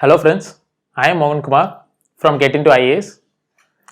Hello friends, I am Mohan Kumar from Get Into IAS,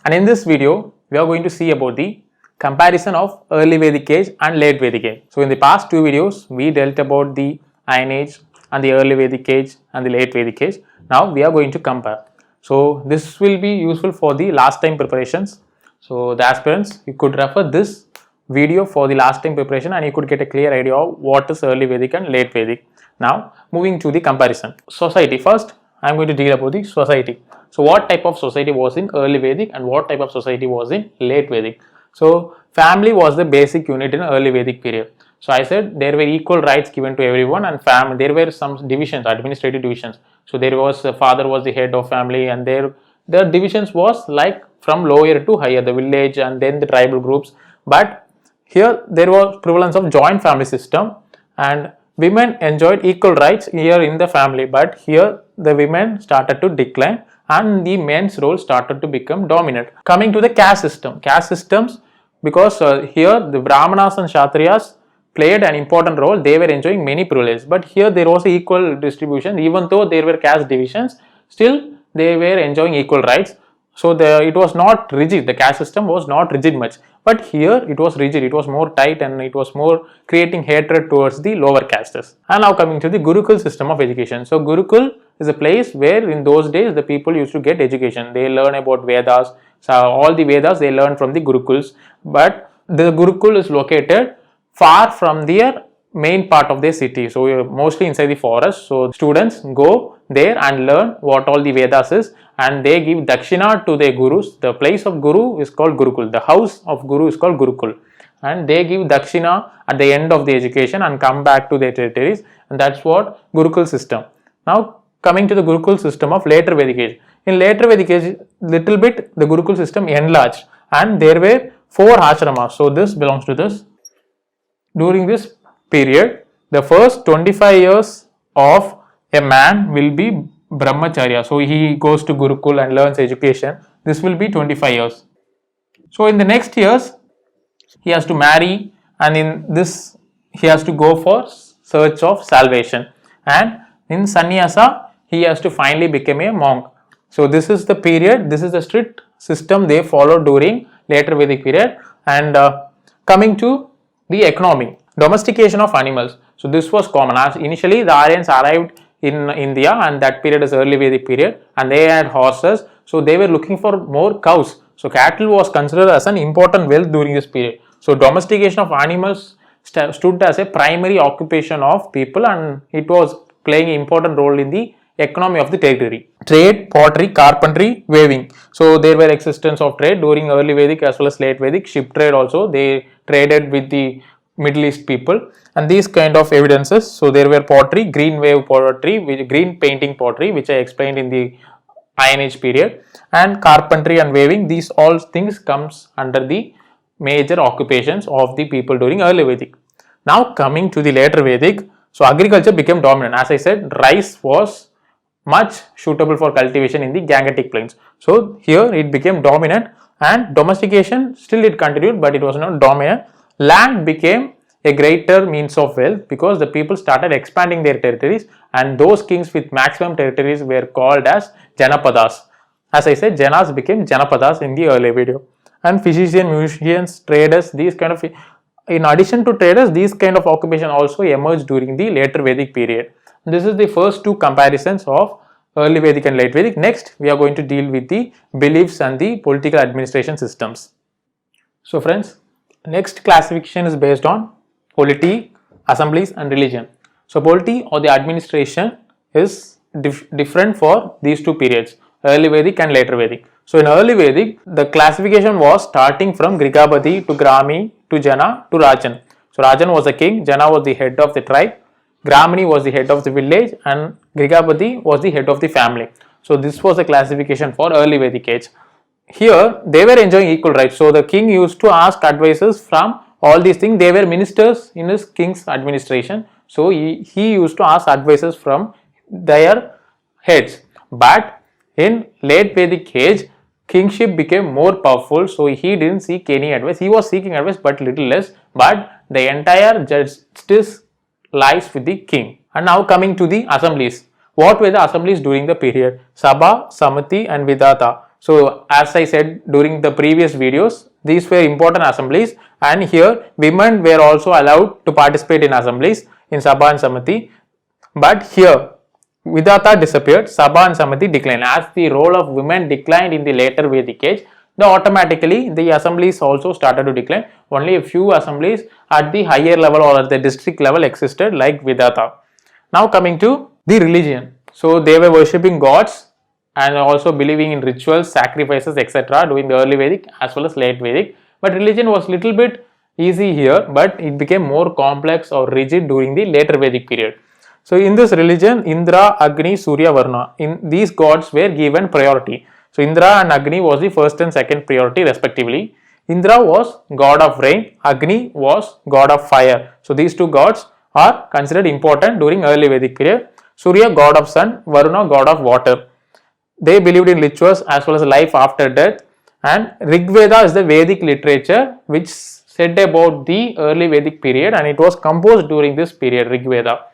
and in this video we are going to see about the comparison of early Vedic age and late Vedic age. So in the past two videos we dealt about the Iron Age and the early Vedic age and the late Vedic age. Now we are going to compare. So this will be useful for the last time preparations. So the aspirants, you could refer this video for the last time preparation and you could get a clear idea of what is early Vedic and late Vedic. Now moving to the comparison. Society first. I am going to deal about the society. So what type of society was in early Vedic and what type of society was in late Vedic. So family was the basic unit in early Vedic period. So I said there were equal rights given to everyone, and there were some divisions, administrative divisions. So there was father was the head of family, and the divisions was like from lower to higher, the village and then the tribal groups. But here there was prevalence of joint family system, and women enjoyed equal rights here in the family, but here the women started to decline and the men's role started to become dominant. Coming to the caste system, caste systems, because here the Brahmanas and Kshatriyas played an important role, they were enjoying many privileges, but here there was equal distribution. Even though there were caste divisions, still they were enjoying equal rights. So it was not rigid, the caste system was not rigid much, but here it was rigid, it was more tight and it was more creating hatred towards the lower castes. And now coming to the Gurukul system of education. So Gurukul is a place where in those days the people used to get education. They learn about Vedas, so all the Vedas they learn from the Gurukuls, but the Gurukul is located far from their main part of their city, so mostly inside the forest. So students go there and learn what all the Vedas is, and they give dakshina to their gurus. The place of guru is called Gurukul, the house of guru is called Gurukul, and they give dakshina at the end of the education and come back to their territories, and that's what Gurukul system. Now coming to the Gurukul system of later Vedic age. In later Vedic age, little bit the Gurukul system enlarged, and there were 4 ashramas. So this belongs to this. During this period, the first 25 years of a man will be brahmacharya. So he goes to Gurukul and learns education. This will be 25 years. So in the next years, he has to marry, and in this he has to go for search of salvation. And in sannyasa, he has to finally become a monk. So this is the period, this is the strict system they followed during later Vedic period. And coming to the economy, domestication of animals. So this was common. As initially the Aryans arrived in India, and that period is early Vedic period, and they had horses, so they were looking for more cows. So cattle was considered as an important wealth during this period. So domestication of animals stood as a primary occupation of people, and it was playing an important role in the economy of the territory. Trade, pottery, carpentry, weaving. So there were existence of trade during early Vedic as well as late Vedic. Ship trade also, they traded with the Middle East people, and these kind of evidences. So there were pottery, green wave pottery, green painting pottery, which I explained in the Iron Age period, and carpentry and weaving. These all things comes under the major occupations of the people during early Vedic. Now coming to the later Vedic, so agriculture became dominant. As I said, rice was much suitable for cultivation in the Gangetic plains. So here it became dominant, and domestication still it continued, but it was not dominant. Land became a greater means of wealth because the people started expanding their territories, and those kings with maximum territories were called as Janapadas. As I said, Janas became Janapadas in the early video. And physicians, musicians, traders, these kind of, in addition to traders, these kind of occupation also emerged during the later Vedic period. This is the first two comparisons of early Vedic and late Vedic. Next, we are going to deal with the beliefs and the political administration systems. So friends, next classification is based on polity, assemblies and religion. So polity or the administration is different for these two periods, early Vedic and later Vedic. So in early Vedic, the classification was starting from Grigabati to Grami to Jana to Rajan. So Rajan was the king, Jana was the head of the tribe, Gramini was the head of the village, and Grigabati was the head of the family. So this was the classification for early Vedic age. Here they were enjoying equal rights. So the king used to ask advices from all these things. They were ministers in his king's administration. So he used to ask advices from their heads. But in late Vedic age, kingship became more powerful. So he didn't seek any advice. He was seeking advice but little less. But the entire justice lies with the king. And now coming to the assemblies. What were the assemblies during the period? Sabha, Samiti and Vidata. So as I said during the previous videos, these were important assemblies, and here women were also allowed to participate in assemblies in Sabha and Samiti. But here Vidata disappeared, Sabha and Samiti declined. As the role of women declined in the later Vedic age, automatically the assemblies also started to decline. Only a few assemblies at the higher level or at the district level existed, like Vidata. Now coming to the religion. So they were worshipping gods and also believing in rituals, sacrifices, etc. during the early Vedic as well as late Vedic. But religion was little bit easy here, but it became more complex or rigid during the later Vedic period. So in this religion, Indra, Agni, Surya, Varuna, these gods were given priority. So Indra and Agni was the first and second priority respectively. Indra was god of rain, Agni was god of fire. So these two gods are considered important during early Vedic period. Surya, god of sun, Varuna, god of water. They believed in rituals as well as life after death, and Rig Veda is the Vedic literature which said about the early Vedic period, and it was composed during this period, Rig Veda.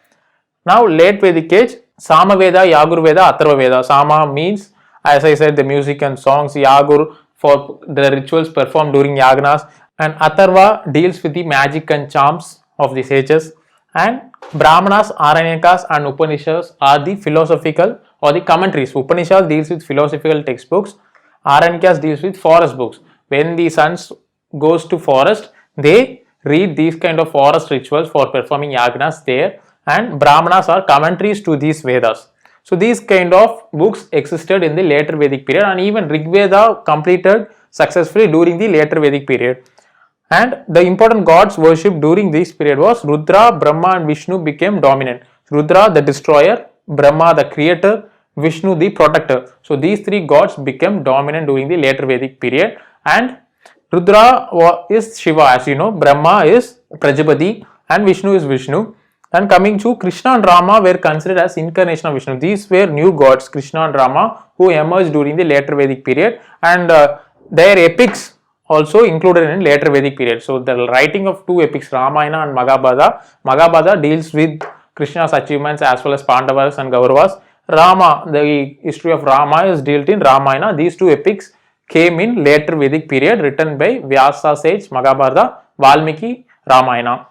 Now late Vedic age, Sama Veda, Yagur Veda, Atharva Veda. Sama means, as I said, the music and songs. Yagur for the rituals performed during yagnas, and Atharva deals with the magic and charms of the sages. And Brahmanas, Aranyakas and Upanishads are the philosophical or the commentaries. Upanishads deals with philosophical textbooks. Aranyakas deals with forest books. When the sons goes to forest, they read these kind of forest rituals for performing yagnas there, and Brahmanas are commentaries to these Vedas. So these kind of books existed in the later Vedic period, and even Rig Veda completed successfully during the later Vedic period. And the important gods worshipped during this period was Rudra, Brahma and Vishnu became dominant. Rudra the destroyer, Brahma the creator, Vishnu the protector. So these three gods became dominant during the later Vedic period. And Rudra is Shiva, as you know, Brahma is Prajapati and Vishnu is Vishnu. And coming to Krishna and Rama were considered as incarnation of Vishnu. These were new gods, Krishna and Rama, who emerged during the later Vedic period, and their epics also included in later Vedic period. So the writing of two epics, Ramayana and Maghabharata deals with Krishna's achievements as well as Pandavas and Kauravas. Rama, the history of Rama is dealt in Ramayana. These two epics came in later Vedic period, written by Vyasa sage, Maghabharata, Valmiki, Ramayana.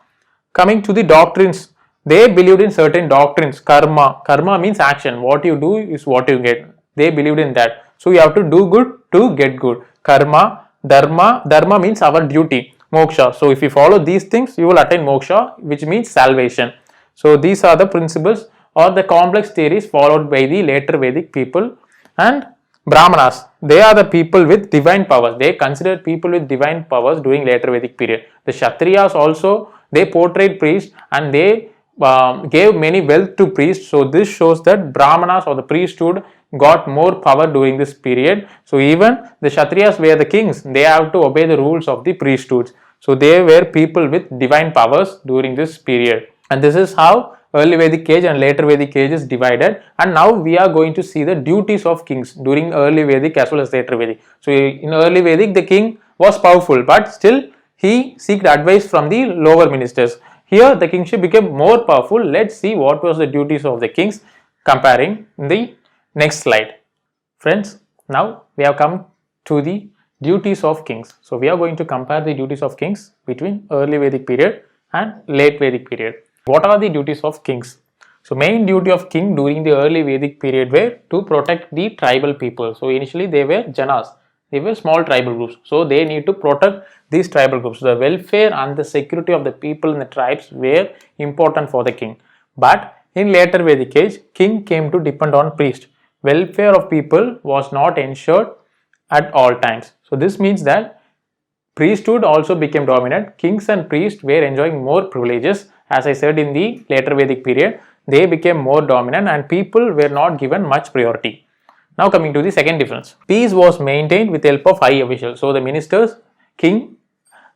Coming to the doctrines, they believed in certain doctrines. Karma means action. What you do is what you get. They believed in that. So you have to do good to get good. Karma, Dharma means our duty. Moksha. So if you follow these things, you will attain moksha, which means salvation. So these are the principles or the complex theories followed by the later Vedic people. And Brahmanas, they are the people with divine powers. They considered people with divine powers during later Vedic period. The Kshatriyas also, they portrayed priests, and they gave many wealth to priests. So this shows that Brahmanas or the priesthood got more power during this period. So even the Kshatriyas were the kings, they have to obey the rules of the priesthoods. So they were people with divine powers during this period. And this is how early Vedic age and later Vedic age is divided. And now we are going to see the duties of kings during early Vedic as well as later Vedic. So in early Vedic, the king was powerful, but still he sought advice from the lower ministers. Here the kingship became more powerful. Let's see what was the duties of the kings, comparing in the next slide. Friends, now we have come to the duties of kings. So we are going to compare the duties of kings between early Vedic period and late Vedic period. What are the duties of kings? So main duty of king during the early Vedic period were to protect the tribal people. So initially they were Janas. They were small tribal groups. So they need to protect these tribal groups. The welfare and the security of the people in the tribes were important for the king. But in later Vedic age, king came to depend on priest. Welfare of people was not ensured at all times. So this means that priesthood also became dominant. Kings and priests were enjoying more privileges. As I said, in the later Vedic period, they became more dominant and people were not given much priority. Now coming to the second difference. Peace was maintained with the help of high officials. So the ministers, king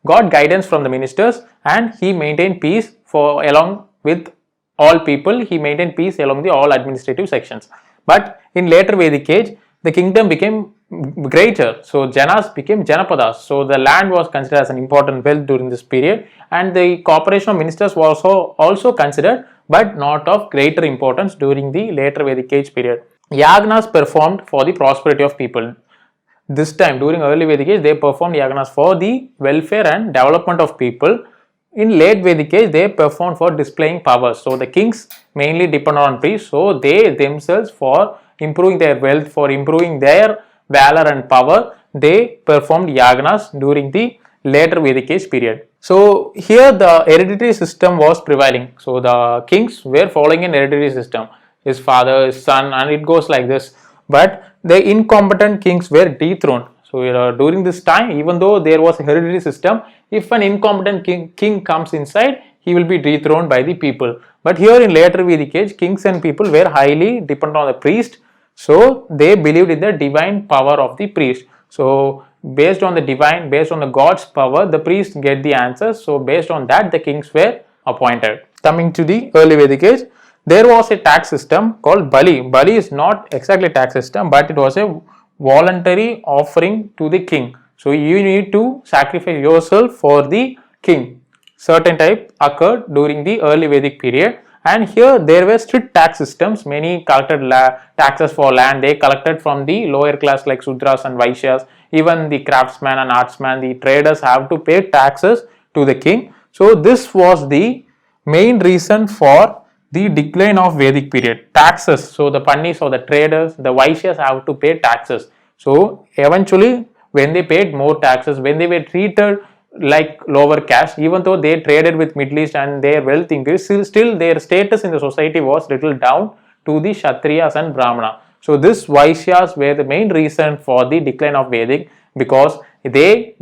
got guidance from the ministers and he maintained peace along with all people. He maintained peace along the all administrative sections. But in later Vedic age, the kingdom became greater. So Janas became Janapadas. So the land was considered as an important wealth during this period, and the corporation of ministers was also considered, but not of greater importance during the later Vedic age period. Yagnas performed for the prosperity of people. This time during early Vedic age, they performed yagnas for the welfare and development of people. In late Vedic age, they performed for displaying powers. So the kings mainly depend on priests. So they themselves, for improving their wealth, for improving their valor and power, they performed yagnas during the later Vedic age period. So here the hereditary system was prevailing. So the kings were following an hereditary system. His father, his son, and it goes like this. But the incompetent kings were dethroned. So during this time, even though there was a hereditary system, if an incompetent king comes inside, he will be dethroned by the people. But here in later Vedic age, kings and people were highly dependent on the priest. So they believed in the divine power of the priest. So based on the God's power, the priest get the answers. So based on that, the kings were appointed. Coming to the early Vedic age, there was a tax system called Bali. Bali is not exactly a tax system, but it was a voluntary offering to the king. So you need to sacrifice yourself for the king. Certain type occurred during the early Vedic period, and here there were strict tax systems. Many collected taxes for land. They collected from the lower class like Sudras and Vaishyas. Even the craftsmen and artsmen, the traders have to pay taxes to the king. So this was the main reason for the decline of Vedic period. Taxes. So the Pandits or the traders, the Vaishyas have to pay taxes. So eventually when they paid more taxes, when they were treated like lower caste, even though they traded with Middle East and their wealth increased, still their status in the society was little down to the Kshatriyas and Brahmana. So this Vaishyas were the main reason for the decline of Vedic, because they,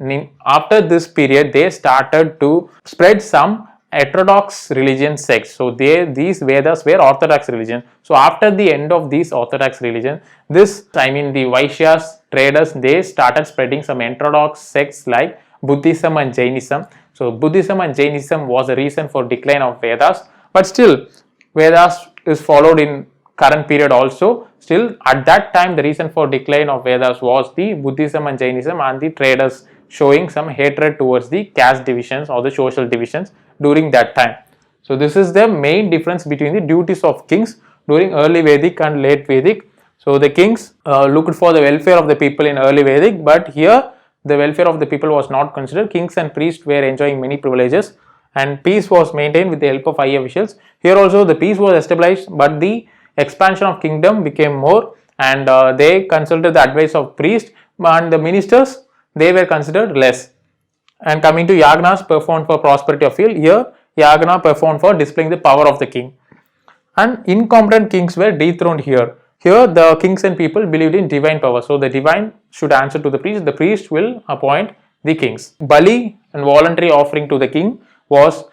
after this period, they started to spread some heterodox religion sects. So these Vedas were orthodox religion. So after the end of these orthodox religion, the Vaishyas, traders, they started spreading some heterodox sects like Buddhism and Jainism. So Buddhism and Jainism was the reason for decline of Vedas, but still Vedas is followed in current period also. Still at that time the reason for decline of Vedas was the Buddhism and Jainism and the traders showing some hatred towards the caste divisions or the social divisions during that time. So this is the main difference between the duties of kings during early Vedic and late Vedic. So the kings looked for the welfare of the people in early Vedic, but here the welfare of the people was not considered. Kings and priests were enjoying many privileges, and peace was maintained with the help of high officials. Here also the peace was established, but the expansion of kingdom became more, and they consulted the advice of priests, and the ministers, they were considered less. And coming to yagnas performed for prosperity of field, here yagna performed for displaying the power of the king. And incompetent kings were dethroned here. Here the kings and people believed in divine power. So the divine should answer to the priest. The priest will appoint the kings. Bali and voluntary offering to the king was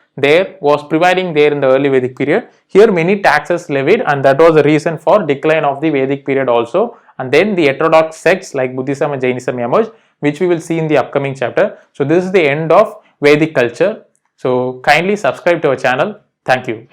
providing there in the early Vedic period. Here many taxes levied, and that was the reason for decline of the Vedic period also. And then the heterodox sects like Buddhism and Jainism emerged, which we will see in the upcoming chapter. So this is the end of Vedic culture. So kindly subscribe to our channel. Thank you.